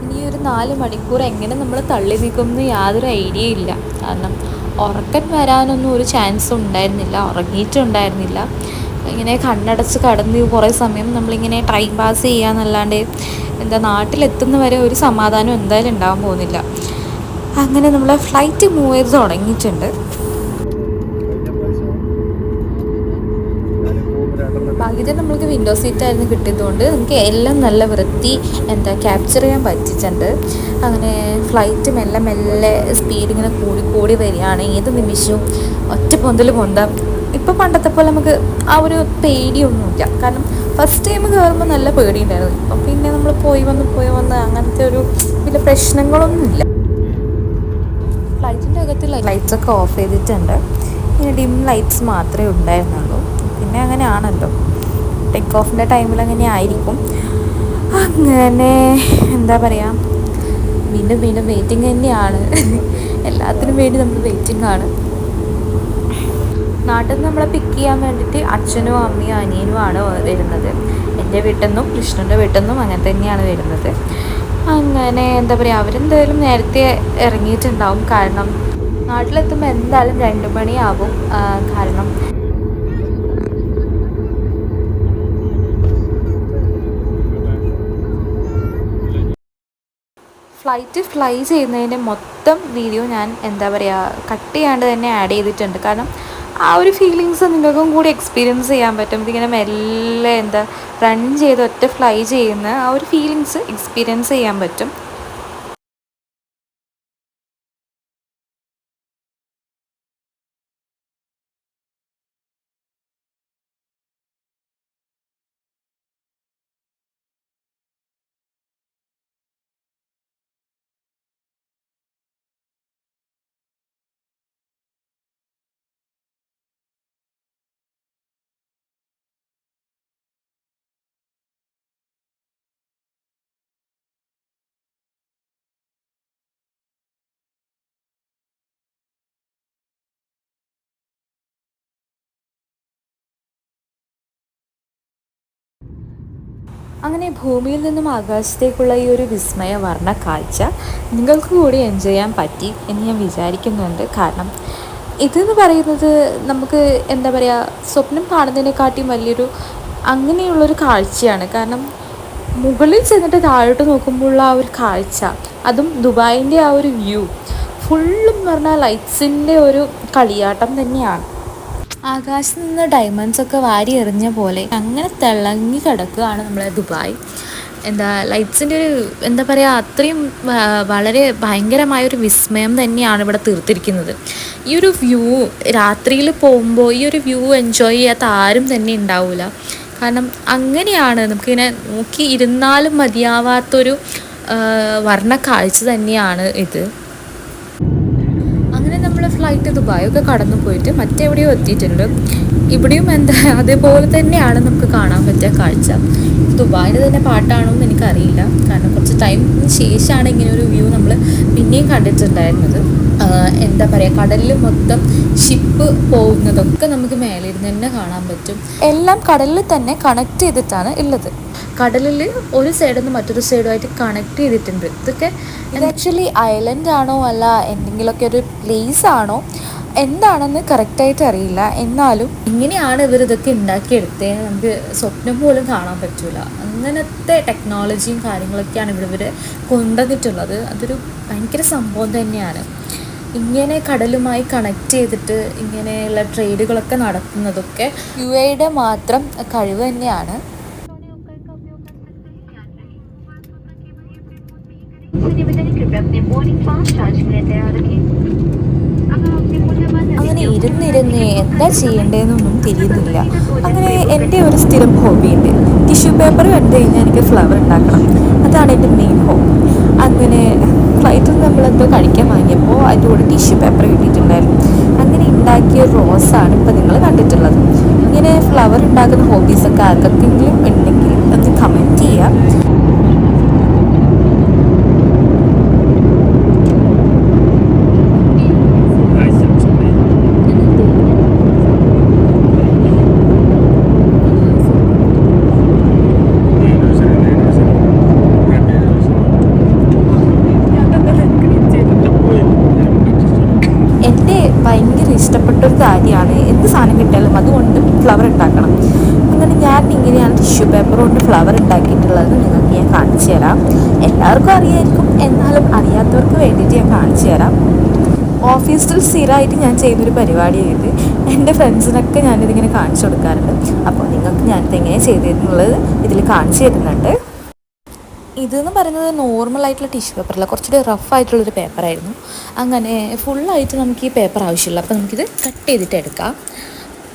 ഇനി ഒരു 4 മണിക്കൂർ എങ്ങനെ നമ്മൾ തള്ളി നീക്കുമെന്ന് യാതൊരു ഐഡിയ ഇല്ല. കാരണം ഉറക്കം വരാനൊന്നും ഒരു ചാൻസ് ഉണ്ടായിരുന്നില്ല. ഉറങ്ങിയിട്ടുണ്ടായിരുന്നില്ല. ഇങ്ങനെ കണ്ണടച്ച് കടന്ന് കുറേ സമയം നമ്മളിങ്ങനെ ടൈം പാസ് ചെയ്യാന്നല്ലാണ്ട് എന്താ നാട്ടിലെത്തുന്ന വരെ ഒരു സമാധാനം എന്തായാലും ഉണ്ടാകാൻ പോകുന്നില്ല. അങ്ങനെ നമ്മൾ ഫ്ലൈറ്റ് മൂവ് ചെയ്ത് തുടങ്ങിയിട്ടുണ്ട്. ഭാഗ്യത്തിന് നമ്മൾക്ക് വിൻഡോ സീറ്റായിരുന്നു കിട്ടിയതുകൊണ്ട് നമുക്ക് എല്ലാം നല്ല വൃത്തി ക്യാപ്ചർ ചെയ്യാൻ പറ്റിയിട്ടുണ്ട്. അങ്ങനെ ഫ്ലൈറ്റ് മെല്ലെ മെല്ലെ സ്പീഡ് ഇങ്ങനെ കൂടി വരികയാണ്. ഏത് നിമിഷവും ഒറ്റ പൊന്താം. ഇപ്പോൾ പണ്ടത്തെ പോലെ നമുക്ക് ആ ഒരു പേടിയൊന്നുമില്ല. കാരണം ഫസ്റ്റ് ടൈം കയറുമ്പോൾ നല്ല പേടിയുണ്ടായിരുന്നു. ഇപ്പം പിന്നെ നമ്മൾ പോയി വന്ന് അങ്ങനത്തെ ഒരു വലിയ പ്രശ്നങ്ങളൊന്നുമില്ല. ഫ്ലൈറ്റിൻ്റെ അകത്ത് ലൈറ്റ്സൊക്കെ ഓഫ് ചെയ്തിട്ടുണ്ട്. ഇങ്ങനെ ഡിം ലൈറ്റ്സ് മാത്രമേ ഉണ്ടായിരുന്നുള്ളൂ. പിന്നെ അങ്ങനെയാണല്ലോ ടേക്ക് ഓഫിൻ്റെ ടൈമിൽ അങ്ങനെ ആയിരിക്കും. അങ്ങനെ എന്താ പറയുക വീണ്ടും വെയിറ്റിംഗ് തന്നെയാണ്. എല്ലാത്തിനും വേണ്ടി നമ്മൾ വെയിറ്റിംഗ് ആണ്. നാട്ടിൽ നിന്ന് നമ്മളെ പിക്ക് ചെയ്യാൻ വേണ്ടിയിട്ട് അച്ഛനും അമ്മയും അനിയനും ആണ് വരുന്നത്. എൻ്റെ വീട്ടിൽ നിന്നും കൃഷ്ണൻ്റെ വീട്ടിൽ നിന്നും അങ്ങനെ തന്നെയാണ് വരുന്നത്. അങ്ങനെ എന്താ പറയുക അവരെന്തായാലും നേരത്തെ ഇറങ്ങിയിട്ടുണ്ടാവും. കാരണം നാട്ടിലെത്തുമ്പോൾ എന്തായാലും 2 മണിയാവും. കാരണം ഫ്ലൈറ്റ് ഫ്ലൈ ചെയ്യുന്നതിൻ്റെ മൊത്തം വീഡിയോ ഞാൻ എന്താ പറയുക കട്ട് ചെയ്യാണ്ട് തന്നെ ആഡ് ചെയ്തിട്ടുണ്ട്. കാരണം ആ ഒരു ഫീലിങ്സ് നിങ്ങൾക്കും കൂടി എക്സ്പീരിയൻസ് ചെയ്യാൻ പറ്റും. ഇതിങ്ങനെ മെല്ലെ റൺ ചെയ്ത് ഒറ്റ ഫ്ലൈ ചെയ്യുന്ന ആ ഒരു ഫീലിങ്സ് എക്സ്പീരിയൻസ് ചെയ്യാൻ പറ്റും. അങ്ങനെ ഭൂമിയിൽ നിന്നും ആകാശത്തേക്കുള്ള ഈ ഒരു വിസ്മയ വർണ്ണ കാഴ്ച നിങ്ങൾക്ക് കൂടി എൻജോയ് ചെയ്യാൻ പറ്റി എന്ന് ഞാൻ വിചാരിക്കുന്നുണ്ട്. കാരണം ഇതെന്ന് പറയുന്നത് നമുക്ക് എന്താ പറയുക, സ്വപ്നം കാണുന്നതിനെക്കാട്ടിയും വലിയൊരു അങ്ങനെയുള്ളൊരു കാഴ്ചയാണ്. കാരണം മുകളിൽ ചെന്നിട്ട് താഴോട്ട് നോക്കുമ്പോഴുള്ള ആ ഒരു കാഴ്ച, അതും ദുബായിൻ്റെ ആ ഒരു വ്യൂ ഫുള്ളും പറഞ്ഞാൽ ലൈറ്റ്സിൻ്റെ ഒരു കളിയാട്ടം തന്നെയാണ്. ആകാശത്ത് നിന്ന് ഡയമണ്ട്സ് ഒക്കെ വാരി എറിഞ്ഞ പോലെ അങ്ങനെ തിളങ്ങി കിടക്കുകയാണ് നമ്മളെ ദുബായ്. എന്താ ലൈറ്റ്സിൻ്റെ ഒരു എന്താ പറയുക, അത്രയും വളരെ ഭയങ്കരമായൊരു വിസ്മയം തന്നെയാണ് ഇവിടെ തീർത്തിരിക്കുന്നത്. ഈ ഒരു വ്യൂ രാത്രിയിൽ പോകുമ്പോൾ ഈ ഒരു വ്യൂ എൻജോയ് ചെയ്യാത്ത ആരും തന്നെ ഉണ്ടാവില്ല. കാരണം അങ്ങനെയാണ്, നമുക്കിങ്ങനെ നോക്കി ഇരുന്നാലും മതിയാവാത്തൊരു വർണ്ണ കാഴ്ച തന്നെയാണ് ഇത്. അങ്ങനെ നമ്മൾ ഫ്ലൈറ്റ് ദുബായൊക്കെ കടന്നു പോയിട്ട് മറ്റെവിടെയോ എത്തിയിട്ടുണ്ട്. ഇവിടെയും എന്താ അതേപോലെ തന്നെയാണ് നമുക്ക് കാണാൻ പറ്റിയ കാഴ്ച. ദുബായിൻ്റെ തന്നെ പാട്ടാണോ എന്ന് എനിക്കറിയില്ല. കാരണം കുറച്ച് ടൈമിന് ശേഷമാണ് ഇങ്ങനെ ഒരു വ്യൂ നമ്മൾ പിന്നെയും കണ്ടിട്ടുണ്ടായിരുന്നത്. എന്താ പറയുക, കടലിൽ മൊത്തം ഷിപ്പ് പോകുന്നതൊക്കെ നമുക്ക് മേലെ ഇരുന്ന് തന്നെ കാണാൻ പറ്റും. എല്ലാം കടലിൽ തന്നെ കണക്ട് ചെയ്തിട്ടാണ് ഉള്ളത്. കടലിൽ ഒരു സൈഡിൽ നിന്ന് മറ്റൊരു സൈഡുമായിട്ട് കണക്ട് ചെയ്തിട്ടുണ്ട്. ഇത് ആക്ച്വലി ഐലൻഡ് ആണോ അല്ല എന്തെങ്കിലുമൊക്കെ ഒരു പ്ലേസ് ആണോ എന്താണെന്ന് കറക്റ്റായിട്ട് അറിയില്ല. എന്നാലും ഇങ്ങനെയാണ് ഇവരിതൊക്കെ ഉണ്ടാക്കിയെടുത്തത്. നമുക്ക് സ്വപ്നം പോലും കാണാൻ പറ്റില്ല. അങ്ങനത്തെ ടെക്നോളജിയും കാര്യങ്ങളൊക്കെയാണ് ഇവർ കൊണ്ടുവന്നിട്ടുള്ളത്. അതൊരു ഭയങ്കര സംഭവം തന്നെയാണ്. ഇങ്ങനെ കടലുമായി കണക്ട് ചെയ്തിട്ട് ഇങ്ങനെയുള്ള ട്രേഡുകളൊക്കെ നടത്തുന്നതൊക്കെ UAEയുടെ മാത്രം കഴിവ് തന്നെയാണ്. അങ്ങനെ ഇരുന്നിരുന്ന് എന്താ ചെയ്യേണ്ടതെന്നൊന്നും തിരിയുന്നില്ല. അങ്ങനെ എൻ്റെ ഒരു സ്ഥിരം ഹോബിയുണ്ട്. ടിഷ്യൂ പേപ്പർ കണ്ടു കഴിഞ്ഞാൽ എനിക്ക് ഫ്ലവർ ഉണ്ടാക്കണം. അതാണ് എൻ്റെ മെയിൻ ഹോബി. അങ്ങനെ ഫ്ലൈറ്റിൽ നമ്മളെന്തോ കഴിക്കാൻ വാങ്ങിയപ്പോൾ അതിൻ്റെ കൂടെ ടിഷ്യൂ പേപ്പർ കിട്ടിയിട്ടുണ്ടായിരുന്നു. അങ്ങനെ ഉണ്ടാക്കിയ റോസാണ് ഇപ്പോൾ നിങ്ങൾ കണ്ടിട്ടുള്ളത്. ഇങ്ങനെ ഫ്ലവർ ഉണ്ടാക്കുന്ന ഹോബീസൊക്കെ ആർക്കെങ്കിലും ഉണ്ടെങ്കിൽ ഒന്ന് കമൻറ്റ് ചെയ്യാം. ഭയങ്കര ഇഷ്ടപ്പെട്ടൊരു കാര്യമാണ് എന്ത് സാധനം കിട്ടിയാലും അതുകൊണ്ട് ഫ്ലവർ ഉണ്ടാക്കണം. അങ്ങനെ ഞാൻ ഇങ്ങനെയാണ് ടിഷ്യൂ പേപ്പർ കൊണ്ട് ഫ്ലവർ ഉണ്ടാക്കിയിട്ടുള്ളത്. നിങ്ങൾക്ക് ഞാൻ കാണിച്ചു തരാം. എല്ലാവർക്കും അറിയായിരിക്കും, എന്നാലും അറിയാത്തവർക്ക് വേണ്ടിയിട്ട് ഞാൻ കാണിച്ചു തരാം. ഓഫീസിൽ സ്ഥിരമായിട്ട് ഞാൻ ചെയ്യുന്നൊരു പരിപാടിയായത്. എൻ്റെ ഫ്രണ്ട്സിനൊക്കെ ഞാനിതിങ്ങനെ കാണിച്ചു കൊടുക്കാറുണ്ട്. അപ്പോൾ നിങ്ങൾക്ക് ഞാനിത് എങ്ങനെ ചെയ്തിരുന്നുള്ളത് ഇതിൽ കാണിച്ചു തരുന്നുണ്ട്. ഇതെന്ന് പറയുന്നത് നോർമലായിട്ടുള്ള ടിഷ്യൂ പേപ്പറല്ല, കുറച്ചുകൂടി റഫായിട്ടുള്ളൊരു പേപ്പറായിരുന്നു. അങ്ങനെ ഫുള്ളായിട്ട് നമുക്ക് ഈ പേപ്പർ ആവശ്യമില്ല. അപ്പോൾ നമുക്കിത് കട്ട് ചെയ്തിട്ട് എടുക്കാം.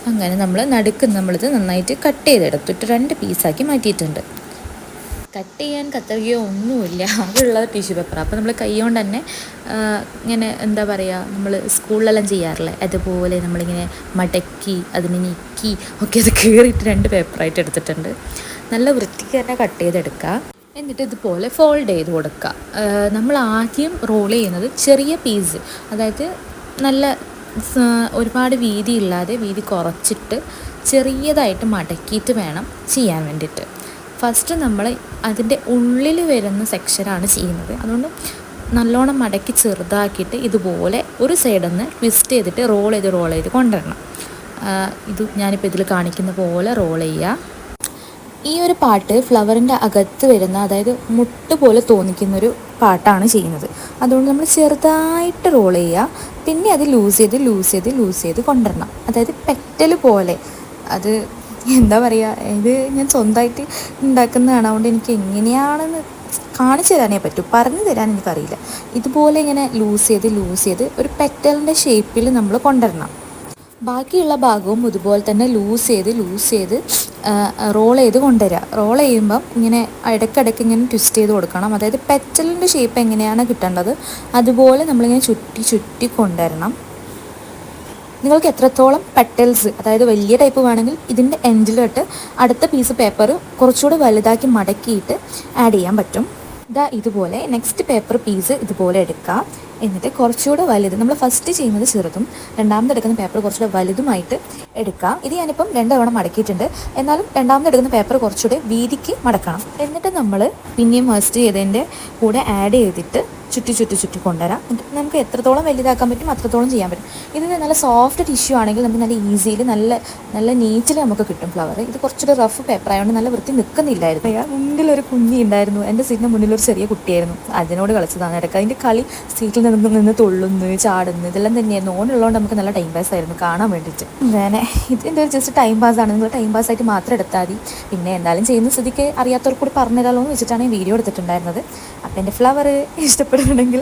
അങ്ങനെ നമ്മളിത് നന്നായിട്ട് കട്ട് ചെയ്തെടുത്തിട്ട് 2 പീസാക്കി മാറ്റിയിട്ടുണ്ട്. കട്ട് ചെയ്യാൻ കത്രികയോ ഒന്നുമില്ല, അതുള്ള ടിഷ്യൂ പേപ്പർ. അപ്പോൾ നമ്മൾ കൈ കൊണ്ട് തന്നെ ഇങ്ങനെ എന്താ പറയുക, നമ്മൾ സ്കൂളിലെല്ലാം ചെയ്യാറില്ലേ അതുപോലെ നമ്മളിങ്ങനെ മടക്കി അതിനെ ഞെക്കി ഒക്കെ അത് കീറിയിട്ട് 2 പേപ്പറായിട്ട് എടുത്തിട്ടുണ്ട്. നല്ല വൃത്തിക്ക് തന്നെ കട്ട് ചെയ്തെടുക്കുക. എന്നിട്ട് ഇതുപോലെ ഫോൾഡ് ചെയ്ത് കൊടുക്കുക. നമ്മൾ ആദ്യം റോൾ ചെയ്യുന്നത് ചെറിയ പീസ്, അതായത് നല്ല ഒരുപാട് വീതി ഇല്ലാതെ വീതി കുറച്ചിട്ട് ചെറിയതായിട്ട് മടക്കിയിട്ട് വേണം ചെയ്യാൻ വേണ്ടിയിട്ട്. ഫസ്റ്റ് നമ്മൾ അതിൻ്റെ ഉള്ളിൽ വരുന്ന സെക്ഷനാണ് ചെയ്യുന്നത്. അതുകൊണ്ട് നല്ലോണം മടക്കി ചെറുതാക്കിയിട്ട് ഇതുപോലെ ഒരു സൈഡിൽ നിന്ന് ട്വിസ്റ്റ് ചെയ്തിട്ട് റോൾ ചെയ്ത് കൊണ്ടുവരണം. ഇത് ഞാനിപ്പോൾ ഇതിൽ കാണിക്കുന്ന പോലെ റോൾ ചെയ്യുക. ഈ ഒരു പാട്ട് ഫ്ലവറിൻ്റെ അകത്ത് വരുന്ന, അതായത് മുട്ട് പോലെ തോന്നിക്കുന്നൊരു പാട്ടാണ് ചെയ്യുന്നത്. അതുകൊണ്ട് നമ്മൾ ചെറുതായിട്ട് റോൾ ചെയ്യുക. പിന്നെ അത് ലൂസ് ചെയ്ത് കൊണ്ടുവരണം. അതായത് പെറ്റൽ പോലെ. അത് എന്താ പറയുക, ഇത് ഞാൻ സ്വന്തമായിട്ട് ഉണ്ടാക്കുന്നതാണ്. അതുകൊണ്ട് എനിക്ക് എങ്ങനെയാണെന്ന് കാണിച്ചു തരാനേ പറ്റൂ, പറഞ്ഞു തരാൻ എനിക്കറിയില്ല. ഇതുപോലെ ഇങ്ങനെ ലൂസ് ചെയ്ത് ഒരു പെറ്റലിൻ്റെ ഷേപ്പിൽ നമ്മൾ കൊണ്ടുവരണം. ബാക്കിയുള്ള ഭാഗവും ഇതുപോലെ തന്നെ ലൂസ് ചെയ്ത് റോൾ ചെയ്ത് കൊണ്ടുവരിക. റോൾ ചെയ്യുമ്പം ഇങ്ങനെ ഇടയ്ക്കിടയ്ക്ക് ഇങ്ങനെ ട്വിസ്റ്റ് ചെയ്ത് കൊടുക്കണം. അതായത് പെറ്റലിൻ്റെ ഷേപ്പ് എങ്ങനെയാണ് കിട്ടേണ്ടത് അതുപോലെ നമ്മളിങ്ങനെ ചുറ്റി കൊണ്ടുവരണം. നിങ്ങൾക്ക് എത്രത്തോളം പെറ്റൽസ്, അതായത് വലിയ ടൈപ്പ് വേണമെങ്കിൽ ഇതിൻ്റെ എൻഡിലിട്ട് അടുത്ത പീസ് പേപ്പർ കുറച്ചുകൂടെ വലുതാക്കി മടക്കിയിട്ട് ആഡ് ചെയ്യാൻ പറ്റും. ഇതാ ഇതുപോലെ നെക്സ്റ്റ് പേപ്പർ പീസ് ഇതുപോലെ എടുക്കാം. എന്നിട്ട് കുറച്ചുകൂടെ വലുത്, നമ്മൾ ഫസ്റ്റ് ചെയ്യുന്നത് ചെറുതും രണ്ടാമത് എടുക്കുന്ന പേപ്പർ കുറച്ചുകൂടെ വലുതുമായിട്ട് എടുക്കാം. ഇത് ഞാനിപ്പം 2 തവണ മടക്കിയിട്ടുണ്ട്. എന്നാലും രണ്ടാമത് എടുക്കുന്ന പേപ്പർ കുറച്ചുകൂടെ വീതിക്ക് മടക്കണം. എന്നിട്ട് നമ്മൾ പിന്നെയും ഫസ്റ്റ് ചെയ്തതിൻ്റെ കൂടെ ആഡ് ചെയ്തിട്ട് ചുറ്റി കൊണ്ടുവരാം. നമുക്ക് എത്രത്തോളം വലുതാക്കാൻ പറ്റും അത്രത്തോളം ചെയ്യാൻ പറ്റും. ഇത് നല്ല സോഫ്റ്റ് ടിഷ്യൂ ആണെങ്കിൽ നമുക്ക് നല്ല ഈസിയിൽ നല്ല നീറ്റിൽ നമുക്ക് കിട്ടും ഫ്ലവർ. ഇത് കുറച്ചുകൂടെ റഫ് പേപ്പർ ആയതുകൊണ്ട് നല്ല വൃത്തി നിൽക്കുന്നില്ലായിരുന്നു. മുന്നിലൊരു കുഞ്ഞി ഉണ്ടായിരുന്നു, എൻ്റെ സീറ്റിന് മുന്നിലൊരു ചെറിയ കുട്ടിയായിരുന്നു. അതിനോട് കളിച്ചതാണ് ഇടയ്ക്ക്. അതിൻ്റെ കളി സീറ്റിൽ നിന്ന് തുള്ളുന്നു ചാടുന്നു ഇതെല്ലാം തന്നെയായിരുന്നു. ഓണുള്ളതുകൊണ്ട് നമുക്ക് നല്ല ടൈം പാസ് ആയിരുന്നു കാണാൻ വേണ്ടിയിട്ട്. അങ്ങനെ ഇതിൻ്റെ ഒരു ജസ്റ്റ് ടൈം പാസ്സാണ്, നിങ്ങൾ ടൈം പാസ്സായിട്ട് മാത്രം എടുത്താൽ മതി. പിന്നെ എന്തായാലും ചെയ്യുന്ന സ്ഥിതിക്ക് അറിയാത്തവർക്ക് കൂടി പറഞ്ഞു തരാമല്ലോ എന്ന് വെച്ചിട്ടാണ് ഈ വീഡിയോ എടുത്തിട്ടുണ്ടായിരുന്നത്. അപ്പോൾ എൻ്റെ ഫ്ലവർ ഇഷ്ടപ്പെടുന്നുണ്ടെങ്കിൽ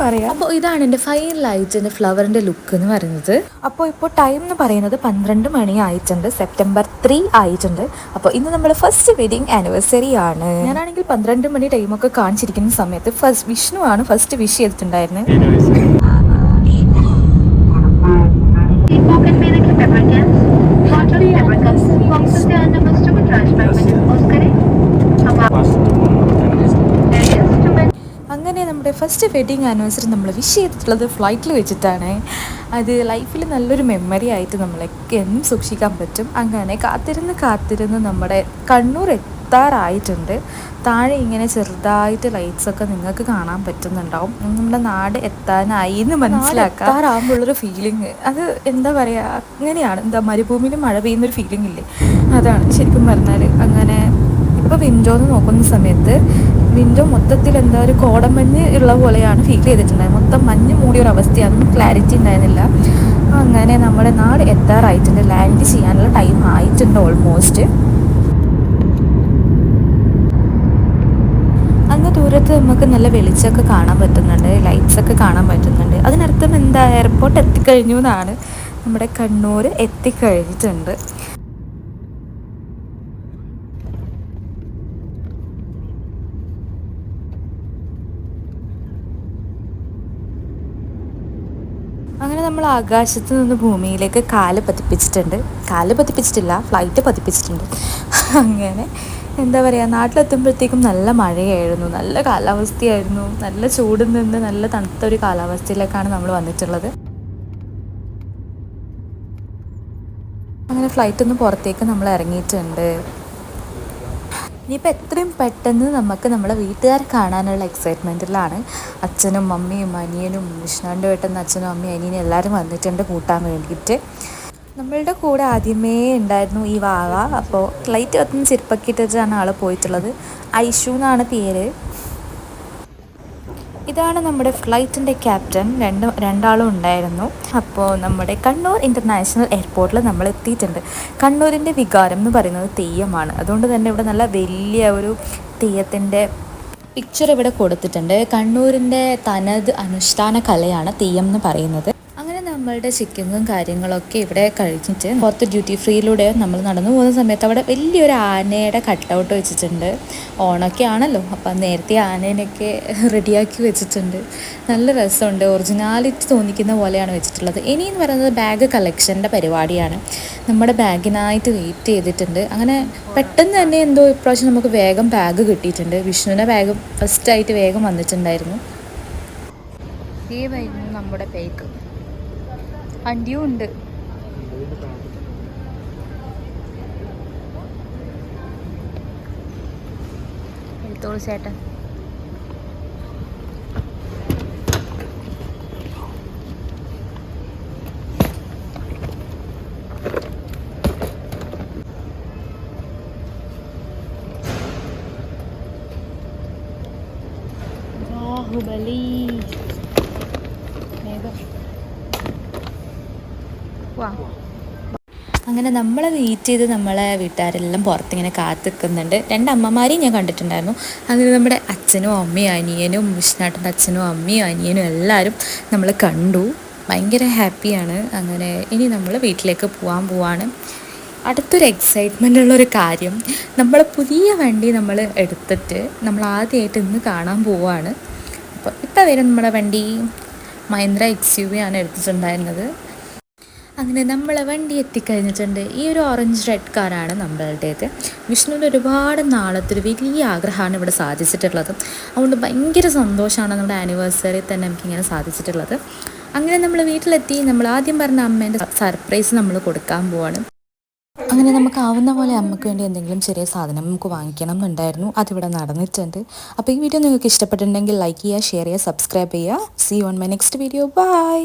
പറയാം. അപ്പോൾ ഇതാണ് എൻ്റെ ഫൈനലായിട്ട് എൻ്റെ ഫ്ലവറിൻ്റെ ലുക്ക് എന്ന് പറയുന്നത്. അപ്പോൾ ഇപ്പോൾ ടൈം എന്ന് പറയുന്നത് 12 മണി ആയിട്ടുണ്ട്, September 3 ആയിട്ടുണ്ട്. അപ്പോൾ ഇന്ന് നമ്മൾ ഫസ്റ്റ് വെഡിങ് ആനിവേഴ്സറി ആണ്. ഞാനാണെങ്കിൽ 12 മണി ടൈമൊക്കെ കാണിച്ചിരിക്കുന്ന സമയത്ത് വിഷ്ണു ആണ് ഫസ്റ്റ് വിഷ് ചെയ്തിട്ടുണ്ടായിരുന്നത്. അങ്ങനെ നമ്മുടെ ഫസ്റ്റ് വെഡിങ് ആനിവേഴ്സറി നമ്മൾ വിഷ് ചെയ്തിട്ടുള്ളത് ഫ്ലൈറ്റിൽ വെച്ചിട്ടാണ്. അത് ലൈഫിൽ നല്ലൊരു മെമ്മറി ആയിട്ട് നമ്മളൊക്കെ എന്നും സൂക്ഷിക്കാൻ പറ്റും. അങ്ങനെ കാത്തിരുന്ന് നമ്മുടെ കണ്ണൂർ എത്താറായിട്ടുണ്ട്. താഴെ ഇങ്ങനെ ചെറുതായിട്ട് ലൈറ്റ്സൊക്കെ നിങ്ങൾക്ക് കാണാൻ പറ്റുന്നുണ്ടാവും. നമ്മുടെ നാട് എത്താനായി എന്ന് മനസ്സിലാക്കാറാകുമ്പോഴുള്ളൊരു ഫീലിംഗ്, അത് എന്താ പറയുക, അങ്ങനെയാണ്. എന്താ മരുഭൂമിയിൽ മഴ പെയ്യുന്നൊരു ഫീലിംഗ് ഇല്ലേ, അതാണ് ശരിക്കും പറഞ്ഞാൽ. അങ്ങനെ ഇപ്പോൾ വിൻഡോന്ന് നോക്കുന്ന സമയത്ത് വിൻഡോ മൊത്തത്തിൽ എന്താ ഒരു കോടമഞ്ഞ് ഉള്ള പോലെയാണ് ഫീൽ ചെയ്തിട്ടുണ്ടായത്. മൊത്തം മഞ്ഞ് മൂടിയ ഒരു അവസ്ഥയാണ്, ക്ലാരിറ്റി ഉണ്ടായിരുന്നില്ല. അങ്ങനെ നമ്മുടെ നാട് എത്താറായിട്ടുണ്ട്, ലാൻഡ് ചെയ്യാനുള്ള ടൈം ആയിട്ടുണ്ട് ഓൾമോസ്റ്റ്. അങ്ങ് ദൂരത്ത് നമുക്ക് നല്ല വെളിച്ചമൊക്കെ കാണാൻ പറ്റുന്നുണ്ട്, ലൈറ്റ്സൊക്കെ കാണാൻ പറ്റുന്നുണ്ട്. അതിനർത്ഥം എന്താ, എയർപോർട്ട് എത്തിക്കഴിഞ്ഞു എന്നാണ്. നമ്മുടെ കണ്ണൂർ എത്തിക്കഴിഞ്ഞിട്ടുണ്ട്. അങ്ങനെ നമ്മൾ ആകാശത്ത് നിന്ന് ഭൂമിയിലേക്ക് കാല് പതിപ്പിച്ചിട്ടില്ല, ഫ്ലൈറ്റ് പതിപ്പിച്ചിട്ടുണ്ട്. അങ്ങനെ എന്താ പറയുക, നാട്ടിലെത്തുമ്പോഴത്തേക്കും നല്ല മഴയായിരുന്നു, നല്ല കാലാവസ്ഥയായിരുന്നു. നല്ല ചൂടിൽ നിന്ന് നല്ല തണുത്ത ഒരു കാലാവസ്ഥയിലേക്കാണ് നമ്മൾ വന്നിട്ടുള്ളത്. അങ്ങനെ ഫ്ലൈറ്റിൽ നിന്ന് പുറത്തേക്ക് നമ്മൾ ഇറങ്ങിയിട്ടുണ്ട്. ഇനിയിപ്പോൾ എത്രയും പെട്ടെന്ന് നമുക്ക് നമ്മളെ വീട്ടുകാരെ കാണാനുള്ള എക്സൈറ്റ്മെൻറ്റിലാണ്. അച്ഛനും അമ്മയും അനിയനും വിഷ്ണുവിൻ്റെ വീട്ടിൽ അച്ഛനും അമ്മയും അനിയനും എല്ലാവരും വന്നിട്ടുണ്ട് കൂട്ടാൻ വേണ്ടിയിട്ട്. നമ്മളുടെ കൂടെ ആദ്യമേ ഉണ്ടായിരുന്നു ഈ വാവ. അപ്പോൾ ഫ്ലൈറ്റ് കത്തുന്ന ചെരുപ്പൊക്കെ ഇട്ടിട്ടാണ് ആൾ പോയിട്ടുള്ളത്. ഐഷു എന്നാണ് പേര്. ഇതാണ് നമ്മുടെ ഫ്ലൈറ്റിൻ്റെ ക്യാപ്റ്റൻ. രണ്ടാളും ഉണ്ടായിരുന്നു. അപ്പോൾ നമ്മുടെ കണ്ണൂർ ഇൻ്റർനാഷണൽ എയർപോർട്ടിൽ നമ്മൾ എത്തിയിട്ടുണ്ട്. കണ്ണൂരിൻ്റെ വികാരം എന്ന് പറയുന്നത് തെയ്യമാണ്. അതുകൊണ്ട് തന്നെ ഇവിടെ നല്ല വലിയ ഒരു തെയ്യത്തിൻ്റെ പിക്ചർ ഇവിടെ കൊടുത്തിട്ടുണ്ട്. കണ്ണൂരിൻ്റെ തനത് അനുഷ്ഠാന കലയാണ് തെയ്യം എന്ന് പറയുന്നത്. അങ്ങനെ നമ്മളുടെ ചെക്കിങ്ങും കാര്യങ്ങളൊക്കെ ഇവിടെ കഴിഞ്ഞിട്ട് പുറത്ത് ഡ്യൂട്ടി ഫ്രീയിലൂടെ നമ്മൾ നടന്നു പോകുന്ന സമയത്ത് അവിടെ വലിയൊരു ആനയുടെ കട്ടൗട്ട് വെച്ചിട്ടുണ്ട്. ഓണമൊക്കെ ആണല്ലോ, അപ്പം നേരത്തെ ആനേനൊക്കെ റെഡിയാക്കി വെച്ചിട്ടുണ്ട്. നല്ല രസമുണ്ട്, ഒറിജിനാലിറ്റി തോന്നിക്കുന്ന പോലെയാണ് വെച്ചിട്ടുള്ളത്. ഇനിയെന്ന് പറയുന്നത് ബാഗ് കളക്ഷൻ്റെ പരിപാടിയാണ്. നമ്മുടെ ബാഗിനായിട്ട് വെയിറ്റ് ചെയ്തിട്ടുണ്ട്. അങ്ങനെ പെട്ടെന്ന് തന്നെ എന്തോ ഇപ്രാവശ്യം നമുക്ക് വേഗം ബാഗ് കിട്ടിയിട്ടുണ്ട്. വിഷ്ണുവിൻ്റെ ബാഗ് ഫസ്റ്റായിട്ട് വേഗം വന്നിട്ടുണ്ടായിരുന്നു. ഈ വരുന്നു നമ്മുടെ ബാഗ്. വണ്ടിയും ഉണ്ട്. എടുത്തോളൂ ചേട്ടൻ. ബാഹുബലി. അങ്ങനെ നമ്മളെ വെയിറ്റ് ചെയ്ത് നമ്മളെ വീട്ടുകാരെല്ലാം പുറത്തിങ്ങനെ കാത്തു നിൽക്കുന്നുണ്ട്. 2 അമ്മമാരെയും ഞാൻ കണ്ടിട്ടുണ്ടായിരുന്നു. അങ്ങനെ നമ്മുടെ അച്ഛനും അമ്മയും അനിയനും വിഷ്ണുട്ടൻ്റെ അച്ഛനും അമ്മയും അനിയനും എല്ലാവരും നമ്മൾ കണ്ടു. ഭയങ്കര ഹാപ്പിയാണ്. അങ്ങനെ ഇനി നമ്മൾ വീട്ടിലേക്ക് പോവാണ്. അടുത്തൊരു എക്സൈറ്റ്മെൻ്റ് ഉള്ളൊരു കാര്യം, നമ്മളെ പുതിയ വണ്ടി നമ്മൾ എടുത്തിട്ട് നമ്മൾ ആദ്യമായിട്ട് ഇന്ന് കാണാൻ പോവാണ്. അപ്പോൾ ഇപ്പോൾ വരും നമ്മുടെ വണ്ടി. മഹീന്ദ്ര XUV ആണ് എടുത്തിട്ടുണ്ടായിരുന്നത്. അങ്ങനെ നമ്മളെ വണ്ടി എത്തിക്കഴിഞ്ഞിട്ടുണ്ട്. ഈ ഒരു ഓറഞ്ച് റെഡ് കാറാണ് നമ്മളുടേത്. വിഷ്ണുവിൻ്റെ ഒരുപാട് നാളത്തെ ഒരു വലിയ ആഗ്രഹമാണ് ഇവിടെ സാധിച്ചിട്ടുള്ളത്. അതുകൊണ്ട് ഭയങ്കര സന്തോഷമാണ് നമ്മുടെ ആനിവേഴ്സറി തന്നെ നമുക്കിങ്ങനെ സാധിച്ചിട്ടുള്ളത്. അങ്ങനെ നമ്മൾ വീട്ടിലെത്തി. നമ്മൾ ആദ്യം പറഞ്ഞ അമ്മേൻ്റെ സർപ്രൈസ് നമ്മൾ കൊടുക്കാൻ പോവാണ്. അങ്ങനെ നമുക്ക് ആവുന്ന പോലെ അമ്മയ്ക്ക് വേണ്ടി എന്തെങ്കിലും ചെറിയ സാധനം നമുക്ക് വാങ്ങിക്കണം എന്നുണ്ടായിരുന്നു. അതിവിടെ നടന്നിട്ടുണ്ട്. അപ്പോൾ ഈ വീഡിയോ നിങ്ങൾക്ക് ഇഷ്ടപ്പെട്ടിട്ടുണ്ടെങ്കിൽ ലൈക്ക് ചെയ്യുക, ഷെയർ ചെയ്യുക, സബ്സ്ക്രൈബ് ചെയ്യുക. See on my next video. By.